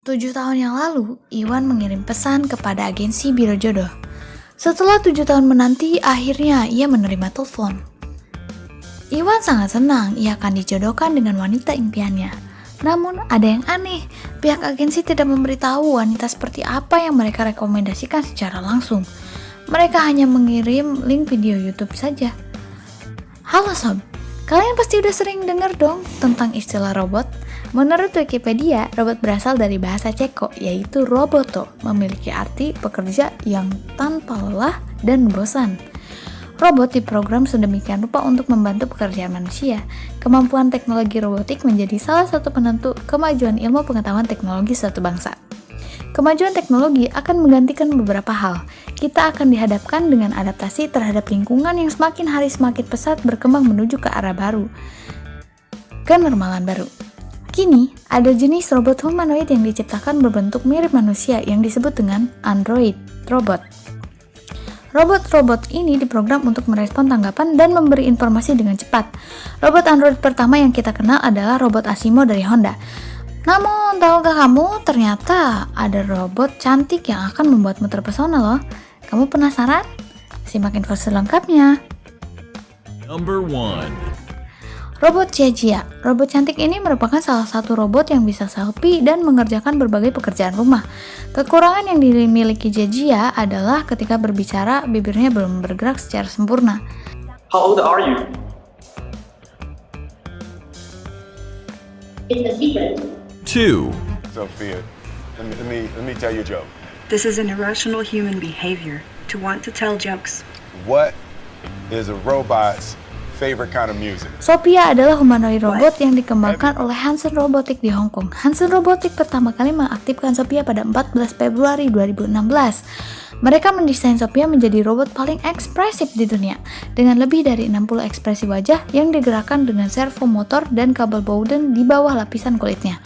7 tahun yang lalu, Iwan mengirim pesan kepada agensi Biro Jodoh. Setelah 7 tahun menanti, akhirnya ia menerima telepon. Iwan sangat senang ia akan dijodohkan dengan wanita impiannya. Namun, ada yang aneh. Pihak agensi tidak memberitahu wanita seperti apa yang mereka rekomendasikan secara langsung. Mereka hanya mengirim link video YouTube saja. Halo sob, kalian pasti udah sering dengar dong tentang istilah robot. Menurut Wikipedia, robot berasal dari bahasa Ceko, yaitu roboto, memiliki arti pekerja yang tanpa lelah dan bosan. Robot diprogram sedemikian rupa untuk membantu pekerjaan manusia. Kemampuan teknologi robotik menjadi salah satu penentu kemajuan ilmu pengetahuan teknologi suatu bangsa. Kemajuan teknologi akan menggantikan beberapa hal. Kita akan dihadapkan dengan adaptasi terhadap lingkungan yang semakin hari semakin pesat berkembang menuju ke arah baru, kenormalan baru. Kini, ada jenis robot humanoid yang diciptakan berbentuk mirip manusia yang disebut dengan android robot. Robot-robot ini diprogram untuk merespon tanggapan dan memberi informasi dengan cepat. Robot android pertama yang kita kenal adalah robot Asimo dari Honda. Namun, tahukah kamu ternyata ada robot cantik yang akan membuatmu terpesona loh. Kamu penasaran? Simak info selengkapnya. Number 1. Robot Jia. Robot cantik ini merupakan salah satu robot yang bisa selfie dan mengerjakan berbagai pekerjaan rumah. Kekurangan yang dimiliki Jia adalah ketika berbicara, bibirnya belum bergerak secara sempurna. How old are you? It's a secret. 2. Sophia, let me tell you a joke. This is an irrational human behavior to want to tell jokes. What is a robot's favorite kind of music? Sophia adalah humanoid robot yang dikembangkan oleh Hanson Robotics di Hong Kong. Hanson Robotics pertama kali mengaktifkan Sophia pada 14 Februari 2016. Mereka mendesain Sophia menjadi robot paling ekspresif di dunia, dengan lebih dari 60 ekspresi wajah yang digerakkan dengan servo motor dan kabel Bowden di bawah lapisan kulitnya.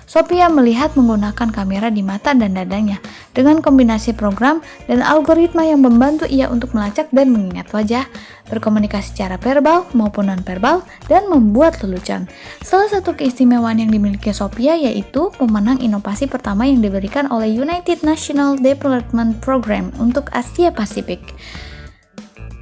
Sophia melihat menggunakan kamera di mata dan dadanya, dengan kombinasi program dan algoritma yang membantu ia untuk melacak dan mengingat wajah, berkomunikasi secara verbal maupun non-verbal, dan membuat lelucon. Salah satu keistimewaan yang dimiliki Sophia yaitu pemenang inovasi pertama yang diberikan oleh United National Development Program untuk Asia Pasifik.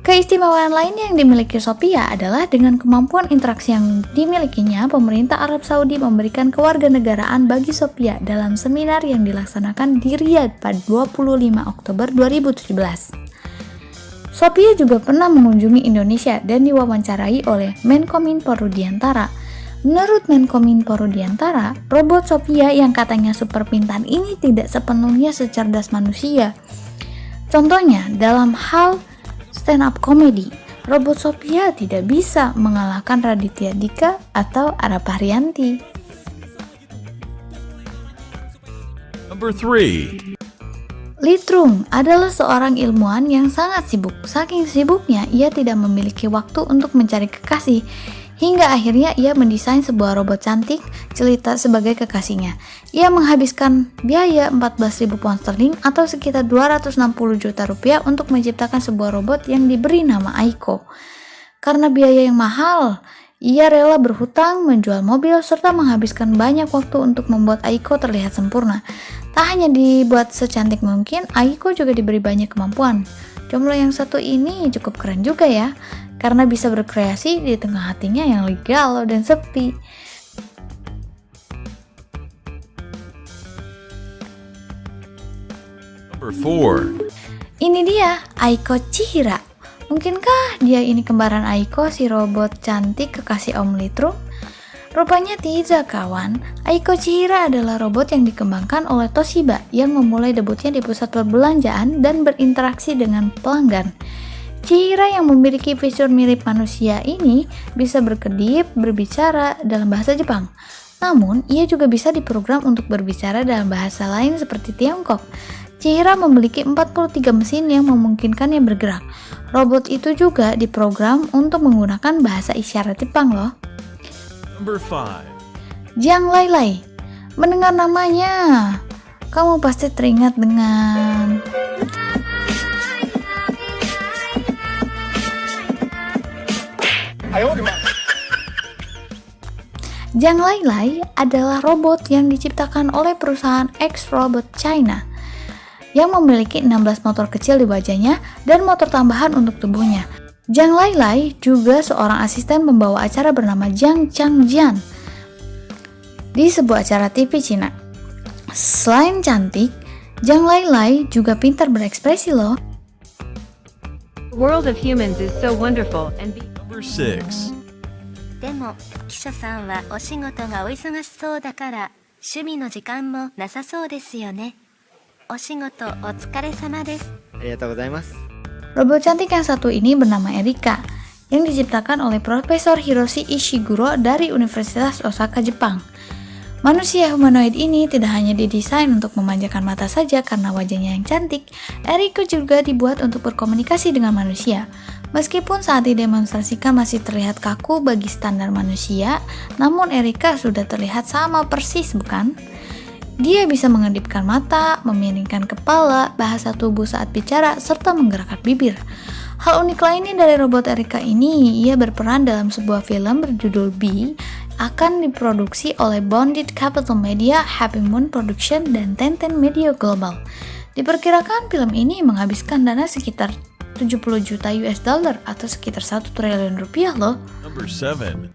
Keistimewaan lain yang dimiliki Sophia adalah dengan kemampuan interaksi yang dimilikinya, pemerintah Arab Saudi memberikan kewarganegaraan bagi Sophia dalam seminar yang dilaksanakan di Riyadh pada 25 Oktober 2017. Sophia juga pernah mengunjungi Indonesia dan diwawancarai oleh Menkominfo Rudiantara. Menurut Menkominfo Rudiantara, robot Sophia yang katanya super pintar ini tidak sepenuhnya secerdas manusia. Contohnya, dalam hal stand-up comedy, robot Sophia tidak bisa mengalahkan Raditya Dika atau Ara Pahrianti. Number 3. Litrung adalah seorang ilmuwan yang sangat sibuk. Saking sibuknya, ia tidak memiliki waktu untuk mencari kekasih. Hingga akhirnya ia mendesain sebuah robot cantik jelita sebagai kekasihnya. Ia menghabiskan biaya 14.000 pound sterling atau sekitar 260 juta rupiah untuk menciptakan sebuah robot yang diberi nama Aiko. Karena biaya yang mahal, ia rela berhutang, menjual mobil, serta menghabiskan banyak waktu untuk membuat Aiko terlihat sempurna. Tak hanya dibuat secantik mungkin, Aiko juga diberi banyak kemampuan. Jomblo yang satu ini cukup keren juga ya, karena bisa berkreasi di tengah hatinya yang galau dan sepi. Number 4. Ini dia, Aiko Chihira. Mungkinkah dia ini kembaran Aiko, si robot cantik kekasih Om Litrung? Rupanya tidak, kawan. Aiko Chihira adalah robot yang dikembangkan oleh Toshiba yang memulai debutnya di pusat perbelanjaan dan berinteraksi dengan pelanggan. Chihira yang memiliki fitur mirip manusia ini bisa berkedip, berbicara dalam bahasa Jepang. Namun, ia juga bisa diprogram untuk berbicara dalam bahasa lain seperti Tiongkok. Chihira memiliki 43 mesin yang memungkinkannya bergerak. Robot itu juga diprogram untuk menggunakan bahasa isyarat Jepang loh. Number 5. Jiang Lai Lai. Mendengar namanya, kamu pasti teringat dengan Jang Lai Lai adalah robot yang diciptakan oleh perusahaan X-Robot China yang memiliki 16 motor kecil di wajahnya dan motor tambahan untuk tubuhnya. Jang Lai Lai juga seorang asisten pembawa acara bernama Jang Changjian di sebuah acara TV Cina. Selain cantik, Jang Lai Lai juga pintar berekspresi loh. The world of humans is so wonderful and Number 6. でも記者さんはお仕事がお忙しそうだから趣味の時間もなさそうですよね。お仕事お疲れ様です。ありがとうございます。 Robot cantik yang satu ini bernama Erika, yang diciptakan oleh Profesor Hiroshi Ishiguro dari Universitas Osaka, Jepang. Manusia humanoid ini tidak hanya didesain untuk memanjakan mata saja karena wajahnya yang cantik, Erika juga dibuat untuk berkomunikasi dengan manusia. Meskipun saat didemonstrasikan masih terlihat kaku bagi standar manusia, namun Erika sudah terlihat sama persis, bukan? Dia bisa mengedipkan mata, memiringkan kepala, bahasa tubuh saat bicara, serta menggerakkan bibir. Hal unik lainnya dari robot Erika ini, ia berperan dalam sebuah film berjudul B, akan diproduksi oleh Bonded Capital Media, Happy Moon Production, dan Tenten Media Global. Diperkirakan film ini menghabiskan dana sekitar 70 juta US dollar atau sekitar 1 triliun rupiah loh. Number 7.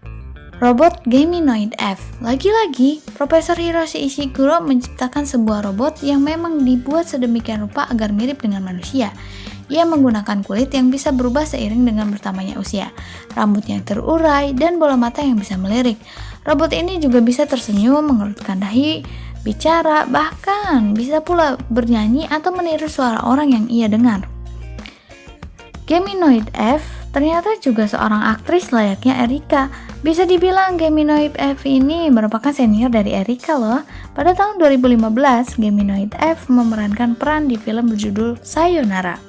Robot Geminoid F. Lagi-lagi, Profesor Hiroshi Ishiguro menciptakan sebuah robot yang memang dibuat sedemikian rupa agar mirip dengan manusia. Ia menggunakan kulit yang bisa berubah seiring dengan bertambahnya usia, rambut yang terurai, dan bola mata yang bisa melirik. Robot ini juga bisa tersenyum, mengerutkan dahi, bicara, bahkan bisa pula bernyanyi atau meniru suara orang yang ia dengar. Geminoid F ternyata juga seorang aktris layaknya Erika. Bisa dibilang Geminoid F ini merupakan senior dari Erika loh. Pada tahun 2015, Geminoid F memerankan peran di film berjudul Sayonara.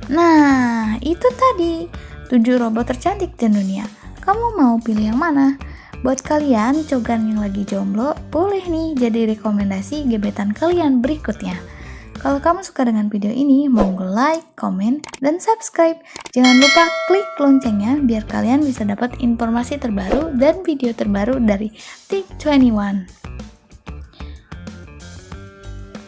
Nah, itu tadi 7 robot tercantik di dunia. Kamu mau pilih yang mana? Buat kalian cogan yang lagi jomblo, boleh nih jadi rekomendasi gebetan kalian berikutnya. Kalau kamu suka dengan video ini, monggo like, komen, dan subscribe. Jangan lupa klik loncengnya biar kalian bisa dapat informasi terbaru dan video terbaru dari Tik21.